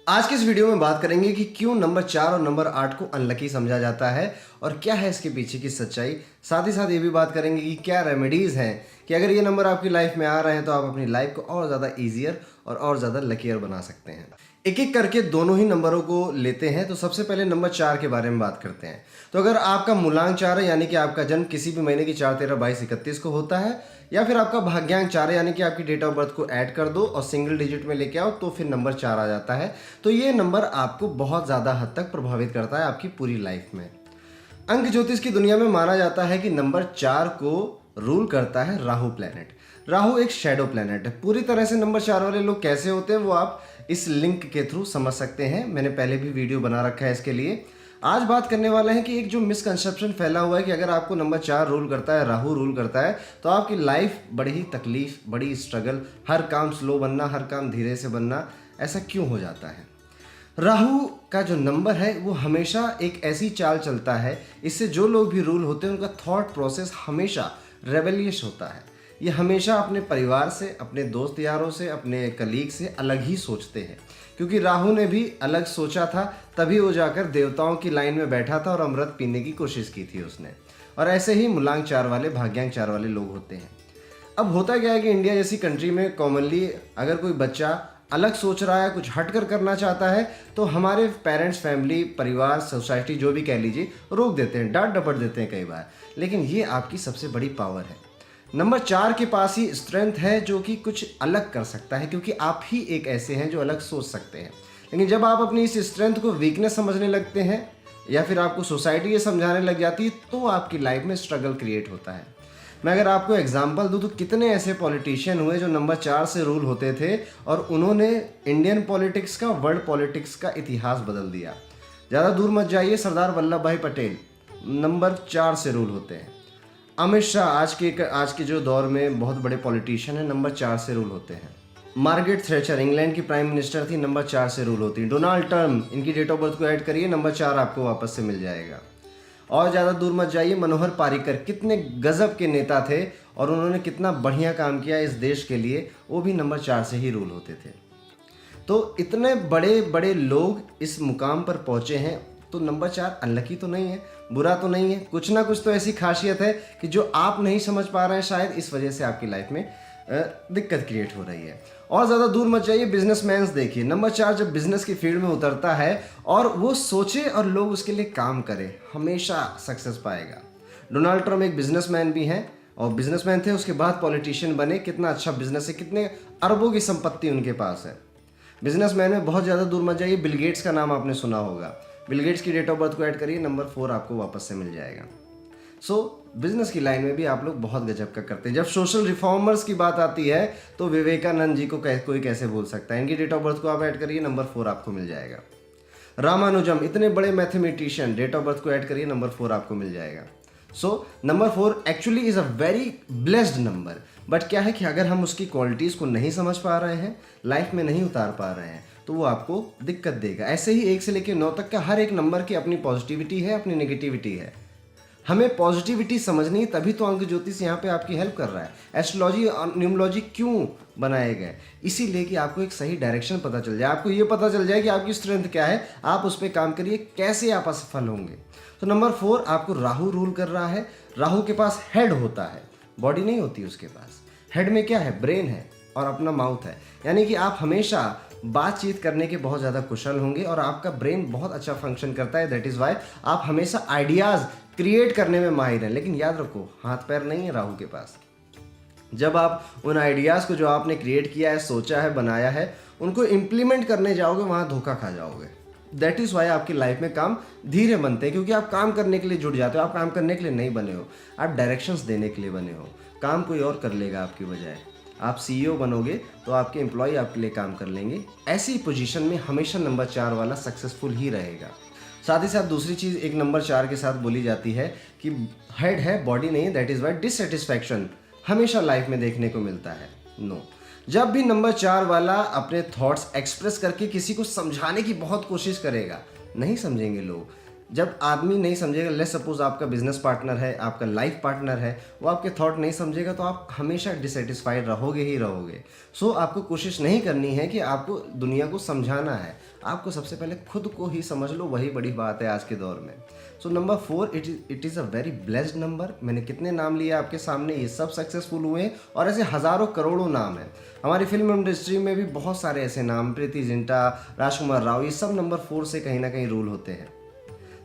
आज के इस वीडियो में बात करेंगे कि क्यों नंबर 4 और नंबर 8 को अनलकी समझा जाता है और क्या है इसके पीछे की सच्चाई। साथ ही साथ ये भी बात करेंगे कि क्या रेमेडीज़ हैं कि अगर ये नंबर आपकी लाइफ में आ रहे हैं तो आप अपनी लाइफ को और ज़्यादा ईजियर और ज़्यादा लकीयर बना सकते हैं। एक एक करके दोनों ही नंबरों को लेते हैं। तो सबसे पहले नंबर 4 के बारे में बात करते हैं। तो अगर आपका मूलांक 4 है यानी कि आपका जन्म किसी भी महीने की 4, 13, 22, 31 को होता है, या फिर आपका भाग्यांक 4 है यानी कि आपकी डेट ऑफ बर्थ को ऐड कर दो और सिंगल डिजिट में लेके आओ तो फिर नंबर 4 आ जाता है। तो ये नंबर आपको बहुत ज़्यादा हद तक प्रभावित करता है आपकी पूरी लाइफ में। अंक ज्योतिष की दुनिया में माना जाता है कि नंबर 4 को रूल करता है राहु प्लैनेट। राहु एक शैडो प्लैनेट है। पूरी तरह से नंबर 4 वाले लोग कैसे होते हैं वो आप इस लिंक के थ्रू समझ सकते हैं। मैंने पहले भी वीडियो बना रखा है इसके लिए। आज बात करने वाले हैं कि एक जो मिसकंसेप्शन फैला हुआ है कि अगर आपको नंबर 4 रूल करता है, राहु रूल करता है, तो आपकी लाइफ बड़ी ही तकलीफ, बड़ी स्ट्रगल, हर काम स्लो बनना, हर काम धीरे से बनना, ऐसा क्यों हो जाता है। राहु का जो नंबर है वो हमेशा एक ऐसी चाल चलता है, इससे जो लोग भी रूल होते हैं उनका थॉट प्रोसेस हमेशा रेबेलियस होता है। ये हमेशा अपने परिवार से, अपने दोस्त यारों से, अपने कलीग से अलग ही सोचते हैं, क्योंकि राहु ने भी अलग सोचा था तभी वो जाकर देवताओं की लाइन में बैठा था और अमृत पीने की कोशिश की थी उसने। और ऐसे ही मूलांक 4 वाले, भाग्यांक 4 वाले लोग होते हैं। अब होता क्या है कि इंडिया जैसी कंट्री में कॉमनली अगर कोई बच्चा अलग सोच रहा है, कुछ हटकर करना चाहता है, तो हमारे पेरेंट्स, फैमिली, परिवार, सोसाइटी जो भी कह लीजिए, रोक देते हैं, डांट डपट देते हैं कई बार। लेकिन ये आपकी सबसे बड़ी पावर है। नंबर 4 के पास ही स्ट्रेंथ है जो कि कुछ अलग कर सकता है, क्योंकि आप ही एक ऐसे हैं जो अलग सोच सकते हैं। लेकिन जब आप अपनी इस स्ट्रेंथ को वीकनेस समझने लगते हैं या फिर आपको सोसाइटी ये समझाने लग जाती है, तो आपकी लाइफ में स्ट्रगल क्रिएट होता है। मैं अगर आपको एग्जांपल दूं तो कितने ऐसे पॉलिटिशियन हुए जो नंबर 4 से रूल होते थे और उन्होंने इंडियन पॉलिटिक्स का, वर्ल्ड पॉलिटिक्स का इतिहास बदल दिया। ज़्यादा दूर मत जाइए, सरदार वल्लभ भाई पटेल नंबर 4 से रूल होते हैं। अमित शाह आज के जो दौर में बहुत बड़े पॉलिटिशियन हैं, नंबर 4 से रूल होते हैं। मार्गरेट थ्रेचर इंग्लैंड की प्राइम मिनिस्टर थी, नंबर 4 से रूल होती है। डोनाल्ड ट्रम्प, इनकी डेट ऑफ बर्थ को ऐड करिए, नंबर 4 आपको वापस से मिल जाएगा। और ज़्यादा दूर मत जाइए, मनोहर पारिकर कितने गजब के नेता थे और उन्होंने कितना बढ़िया काम किया इस देश के लिए, वो भी नंबर 4 से ही रूल होते थे। तो इतने बड़े बड़े लोग इस मुकाम पर पहुँचे हैं, तो नंबर 4 अनलकी तो नहीं है, बुरा तो नहीं है। कुछ ना कुछ तो ऐसी खासियत है कि जो आप नहीं समझ पा रहे हैं, शायद इस वजह से आपकी लाइफ में दिक्कत क्रिएट हो रही है। और ज़्यादा दूर मत जाइए, बिजनेसमैन्स देखिए, नंबर 4 जब बिजनेस की फील्ड में उतरता है और वो सोचे और लोग उसके लिए काम करें, हमेशा सक्सेस पाएगा। डोनाल्ड ट्रम्प एक बिजनेसमैन भी हैं और बिजनेसमैन थे, उसके बाद पॉलिटिशियन बने। कितना अच्छा बिजनेस है, कितने अरबों की संपत्ति उनके पास है। बिजनेसमैन में बहुत ज़्यादा दूर मत जाइए, बिल गेट्स का नाम आपने सुना होगा। बिल गेट्स की डेट ऑफ बर्थ को ऐड करिए, नंबर 4 आपको वापस से मिल जाएगा। बिजनेस की लाइन में भी आप लोग बहुत गजब का करते हैं। जब सोशल रिफॉर्मर्स की बात आती है तो विवेकानंद जी को कोई कैसे भूल सकता है। इनकी डेट ऑफ बर्थ को आप ऐड करिए, नंबर 4 आपको मिल जाएगा। रामानुजम, इतने बड़े मैथमेटिशियन, डेट ऑफ बर्थ को ऐड करिए, नंबर 4 आपको मिल जाएगा। Number 4 actually is a very blessed number. But क्या है कि अगर हम उसकी क्वालिटीज़ को नहीं समझ पा रहे हैं, लाइफ में नहीं उतार पा रहे हैं, तो वो आपको दिक्कत देगा। ऐसे ही 1 से लेकर 9 तक का हर एक नंबर की अपनी पॉजिटिविटी है, अपनी नेगेटिविटी है। हमें पॉजिटिविटी समझनी है, तभी तो अंक ज्योतिष यहाँ पे आपकी हेल्प कर रहा है। एस्ट्रोलॉजी और न्यूमरोलॉजी क्यों बनाए गए? इसीलिए कि आपको एक सही डायरेक्शन पता चल जाए, आपको ये पता चल जाए कि आपकी स्ट्रेंथ क्या है, आप उस पर काम करिए, कैसे आप असफल होंगे। तो नंबर 4 आपको राहु रूल कर रहा है। राहु के पास हेड होता है, बॉडी नहीं होती उसके पास। हेड में क्या है? ब्रेन है और अपना माउथ है, यानी कि आप हमेशा बातचीत करने के बहुत ज़्यादा कुशल होंगे और आपका ब्रेन बहुत अच्छा फंक्शन करता है। दैट इज़ वाई आप हमेशा आइडियाज़ क्रिएट करने में माहिर हैं। लेकिन याद रखो, हाथ पैर नहीं है राहु के पास। जब आप उन आइडियाज़ को जो आपने क्रिएट किया है, सोचा है, बनाया है, उनको इम्प्लीमेंट करने जाओगे, वहाँ धोखा खा जाओगे। दैट इज़ वाई आपकी लाइफ में काम धीरे बनते हैं, क्योंकि आप काम करने के लिए जुट जाते हो। आप काम करने के लिए नहीं बने हो, आप डायरेक्शंस देने के लिए बने हो। काम कोई और कर लेगा आपकी बजाय। आप CEO बनोगे तो आपके एम्प्लॉय आपके लिए काम कर लेंगे। ऐसी पोजीशन में हमेशा नंबर 4 वाला सक्सेसफुल ही रहेगा। साथ ही साथ दूसरी चीज़ एक नंबर 4 के साथ बोली जाती है कि हेड है, बॉडी नहीं है। दैट इज़ वाई डिससेटिस्फैक्शन हमेशा लाइफ में देखने को मिलता है। नो, जब भी नंबर 4 वाला अपने थॉट्स एक्सप्रेस करके किसी को समझाने की बहुत कोशिश करेगा, नहीं समझेंगे लोग। जब आदमी नहीं समझेगा, लेट्स सपोज आपका बिजनेस पार्टनर है, आपका लाइफ पार्टनर है, वो आपके थॉट नहीं समझेगा तो आप हमेशा डिससेटिस्फाइड रहोगे ही रहोगे। सो आपको कोशिश नहीं करनी है कि आपको दुनिया को समझाना है, आपको सबसे पहले खुद को ही समझ लो, वही बड़ी बात है आज के दौर में। So number 4, it is a very blessed number. मैंने कितने नाम लिए आपके सामने, ये सब सक्सेसफुल हुए हैं और ऐसे हज़ारों करोड़ों नाम हैं। हमारी फिल्म इंडस्ट्री में भी बहुत सारे ऐसे नाम, प्रीति जिंटा, राजकुमार राव, ये सब नंबर 4 से कहीं ना कहीं रूल होते हैं।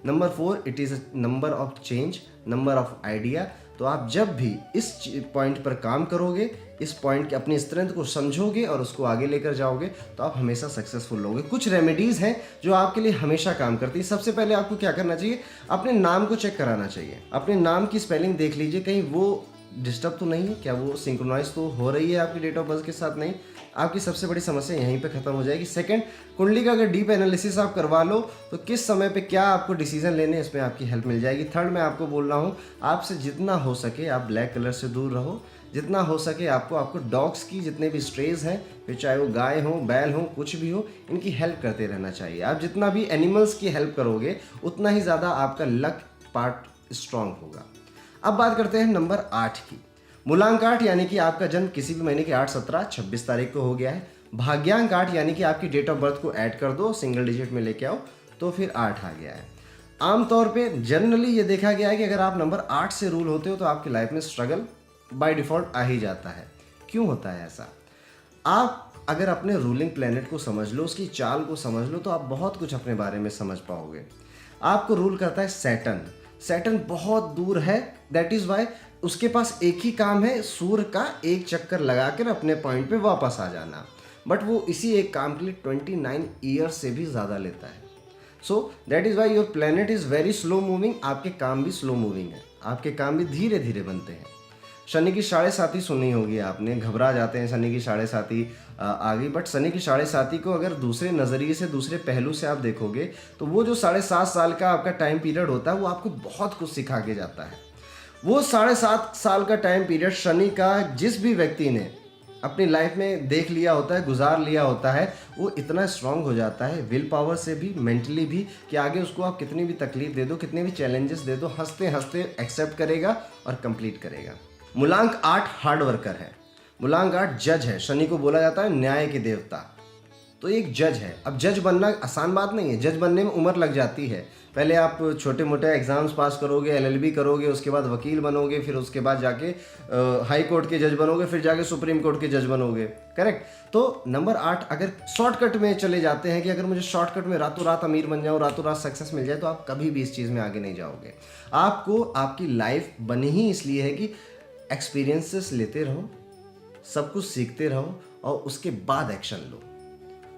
Number 4, it is a number of change, number of idea. तो आप जब भी इस पॉइंट पर काम करोगे, इस पॉइंट के अपनी स्ट्रेंथ को समझोगे और उसको आगे लेकर जाओगे, तो आप हमेशा सक्सेसफुल होगे। कुछ रेमेडीज़ हैं जो आपके लिए हमेशा काम करती है। सबसे पहले आपको क्या करना चाहिए, अपने नाम को चेक कराना चाहिए। अपने नाम की स्पेलिंग देख लीजिए, कहीं वो डिस्टर्ब तो नहीं है, क्या वो सिंक्रोनाइज तो हो रही है आपकी डेट ऑफ बर्थ के साथ, नहीं। आपकी सबसे बड़ी समस्या यहीं पे खत्म हो जाएगी। सेकंड, कुंडली का अगर डीप एनालिसिस आप करवा लो तो किस समय पे क्या आपको डिसीजन लेने, इसमें आपकी हेल्प मिल जाएगी। थर्ड, मैं आपको बोल रहा हूँ, आपसे जितना हो सके आप ब्लैक कलर से दूर रहो। जितना हो सके आपको डॉग्स की जितने भी स्ट्रेज हैं, फिर चाहे वो गाय हो, बैल हो, कुछ भी हो, इनकी हेल्प करते रहना चाहिए। आप जितना भी एनिमल्स की हेल्प करोगे उतना ही ज़्यादा आपका लक पार्ट स्ट्रांग होगा। अब बात करते हैं नंबर 8 की। मूलांक 8 यानी कि आपका जन्म किसी भी महीने के 8, 17, 26 तारीख को हो गया है। भाग्यांक 8 यानी कि आपकी डेट ऑफ बर्थ को ऐड कर दो, सिंगल डिजिट में लेके आओ तो फिर 8 आ गया है। आमतौर पे जनरली ये देखा गया है कि अगर आप नंबर 8 से रूल होते हो तो आपकी लाइफ में स्ट्रगल बाय डिफ़ॉल्ट आ ही जाता है। क्यों होता है ऐसा? आप अगर अपने रूलिंग प्लेनेट को समझ लो, उसकी चाल को समझ लो, तो आप बहुत कुछ अपने बारे में समझ पाओगे। आपको रूल करता है सैटर्न। सैटर्न बहुत दूर है, दैट इज़ वाई उसके पास एक ही काम है, सूर्य का एक चक्कर लगाकर अपने पॉइंट पे वापस आ जाना। बट वो इसी एक काम के लिए 29 ईयर्स से भी ज़्यादा लेता है। So that is why your planet is very slow moving. आपके काम भी स्लो मूविंग है, आपके काम भी धीरे धीरे बनते हैं। शनि की 7.5 सुनी होगी आपने, घबरा जाते हैं शनि की 7.5 आ गई। बट शनि की 7.5 को अगर दूसरे नज़रिए से, दूसरे पहलू से आप देखोगे तो वो जो 7.5 साल का आपका टाइम पीरियड होता है वो आपको बहुत कुछ सिखा के जाता है। वो 7.5 साल का टाइम पीरियड शनि का जिस भी व्यक्ति ने अपनी लाइफ में देख लिया होता है, गुजार लिया होता है, वो इतना स्ट्रांग हो जाता है विल पावर से भी, मेंटली भी, कि आगे उसको आप कितनी भी तकलीफ दे दो, कितने भी चैलेंजेस दे दो, हंसते हंसते एक्सेप्ट करेगा और कंप्लीट करेगा। मूलांक 8 हार्ड वर्कर है। मूलांक 8 जज है। शनि को बोला जाता है न्याय के देवता, तो एक जज है। अब जज बनना आसान बात नहीं है, जज बनने में उम्र लग जाती है। पहले आप छोटे मोटे एग्जाम्स पास करोगे, एलएलबी करोगे, उसके बाद वकील बनोगे, फिर उसके बाद जाके हाई कोर्ट के जज बनोगे, फिर जाके सुप्रीम कोर्ट के जज बनोगे, करेक्ट। तो नंबर 8 अगर शॉर्टकट में चले जाते हैं कि अगर मुझे शॉर्टकट में रातों रात अमीर बन जाऊँ, रातों रात सक्सेस मिल जाए, तो आप कभी भी इस चीज़ में आगे नहीं जाओगे। आपको आपकी लाइफ बनी ही इसलिए है कि एक्सपीरियंसेस लेते रहो, सब कुछ सीखते रहो और उसके बाद एक्शन लो।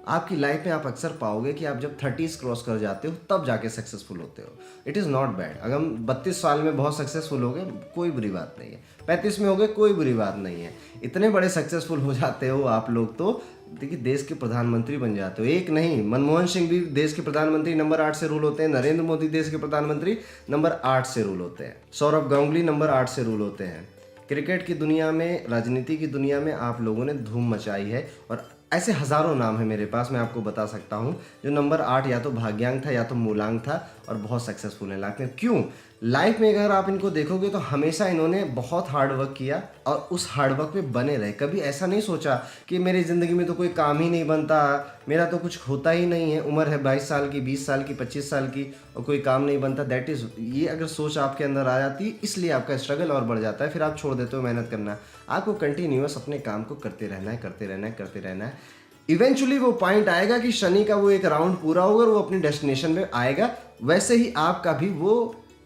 आपकी लाइफ में आप अक्सर पाओगे कि आप जब 30s क्रॉस कर जाते हो तब जाके सक्सेसफुल होते हो। It is not bad. अगर हम 32 साल में बहुत सक्सेसफुल हो गए, कोई बुरी बात नहीं है। 35 में हो गए, कोई बुरी बात नहीं है। इतने बड़े सक्सेसफुल हो जाते हो आप लोग तो देखिए देश के प्रधानमंत्री बन जाते हो। एक नहीं, मनमोहन सिंह भी देश के प्रधानमंत्री नंबर 8 से रूल होते हैं। नरेंद्र मोदी देश के प्रधानमंत्री नंबर 8 से रूल होते हैं। सौरभ गांगुली नंबर 8 से रूल होते हैं। क्रिकेट की दुनिया में, राजनीति की दुनिया में आप लोगों ने धूम मचाई है और ऐसे हज़ारों नाम है मेरे पास, मैं आपको बता सकता हूँ, जो नंबर 8 या तो भाग्यांक था या तो मूलांक था और बहुत सक्सेसफुल है लाइफ में। क्यों? लाइफ में अगर आप इनको देखोगे तो हमेशा इन्होंने बहुत हार्ड वर्क किया और उस हार्ड वर्क पे बने रहे। कभी ऐसा नहीं सोचा कि मेरी ज़िंदगी में तो कोई काम ही नहीं बनता, मेरा तो कुछ होता ही नहीं है, उम्र है 22 साल की, 20 साल की, 25 साल की और कोई काम नहीं बनता। दैट इज़, ये अगर सोच आपके अंदर आ जाती, इसलिए आपका स्ट्रगल और बढ़ जाता है। फिर आप छोड़ देते हो मेहनत करना। आपको कंटिन्यूअस अपने काम को करते रहना है, करते रहना है, करते रहना है। इवेंचुअली वो पॉइंट आएगा कि शनि का वो एक राउंड पूरा होगा और वो अपनी डेस्टिनेशन पे आएगा। वैसे ही आपका भी वो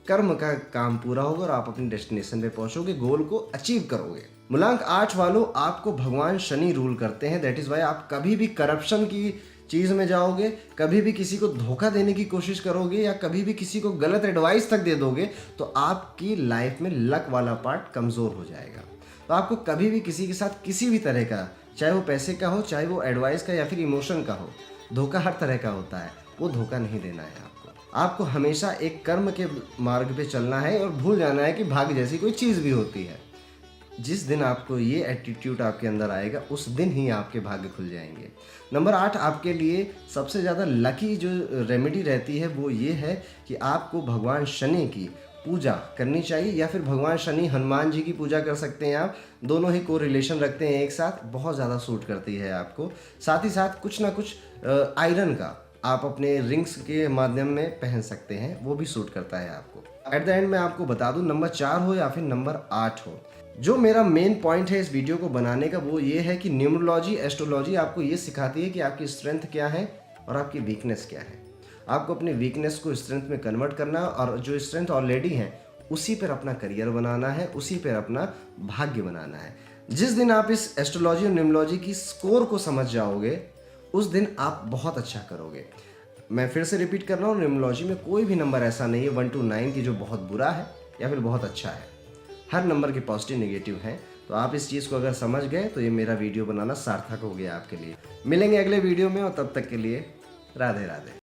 कर्म का काम पूरा होगा और आप अपनी डेस्टिनेशन पे पहुंचोगे, गोल को अचीव करोगे। मूलांक 8 वालों, आपको भगवान शनि रूल करते हैं। दैट इज़ वाई आप कभी भी करप्शन की चीज़ में जाओगे, कभी भी किसी को धोखा देने की कोशिश करोगे या कभी भी किसी को गलत एडवाइस तक दे दोगे तो आपकी लाइफ में लक वाला पार्ट कमज़ोर हो जाएगा। तो आपको कभी भी किसी के साथ किसी भी तरह का, चाहे वो पैसे का हो, चाहे वो एडवाइस का या फिर इमोशन का हो, धोखा हर तरह का होता है, वो धोखा नहीं देना है आपको। आपको हमेशा एक कर्म के मार्ग पे चलना है और भूल जाना है कि भाग्य जैसी कोई चीज़ भी होती है। जिस दिन आपको ये एटीट्यूड आपके अंदर आएगा उस दिन ही आपके भाग्य खुल जाएंगे। नंबर 8 आपके लिए सबसे ज़्यादा लकी जो रेमेडी रहती है वो ये है कि आपको भगवान शनि की पूजा करनी चाहिए, या फिर भगवान शनि हनुमान जी की पूजा कर सकते हैं आप। दोनों ही को रिलेशन रखते हैं एक साथ, बहुत ज़्यादा सूट करती है आपको। साथ ही साथ कुछ ना कुछ आयरन का आप अपने रिंग्स के माध्यम में पहन सकते हैं, वो भी सूट करता है आपको। एट द एंड मैं आपको बता दूं, नंबर 4 हो या फिर नंबर 8 हो, जो मेरा मेन पॉइंट है इस वीडियो को बनाने का वो ये है कि न्यूमरोलॉजी एस्ट्रोलॉजी आपको ये सिखाती है कि आपकी स्ट्रेंथ क्या है और आपकी वीकनेस क्या है। आपको अपनी वीकनेस को स्ट्रेंथ में कन्वर्ट करना है, और जो स्ट्रेंथ ऑलरेडी है उसी पर अपना करियर बनाना है, उसी पर अपना भाग्य बनाना है। जिस दिन आप इस एस्ट्रोलॉजी और न्यूमरोलॉजी की स्कोर को समझ जाओगे उस दिन आप बहुत अच्छा करोगे। मैं फिर से रिपीट कर रहा हूँ, न्यूमरोलॉजी में कोई भी नंबर ऐसा नहीं है 1 to 9 की जो बहुत बुरा है या फिर बहुत अच्छा है। हर नंबर के पॉजिटिव नेगेटिव हैं। तो आप इस चीज़ को अगर समझ गए तो ये मेरा वीडियो बनाना सार्थक हो गया आपके लिए। मिलेंगे अगले वीडियो में, और तब तक के लिए राधे राधे।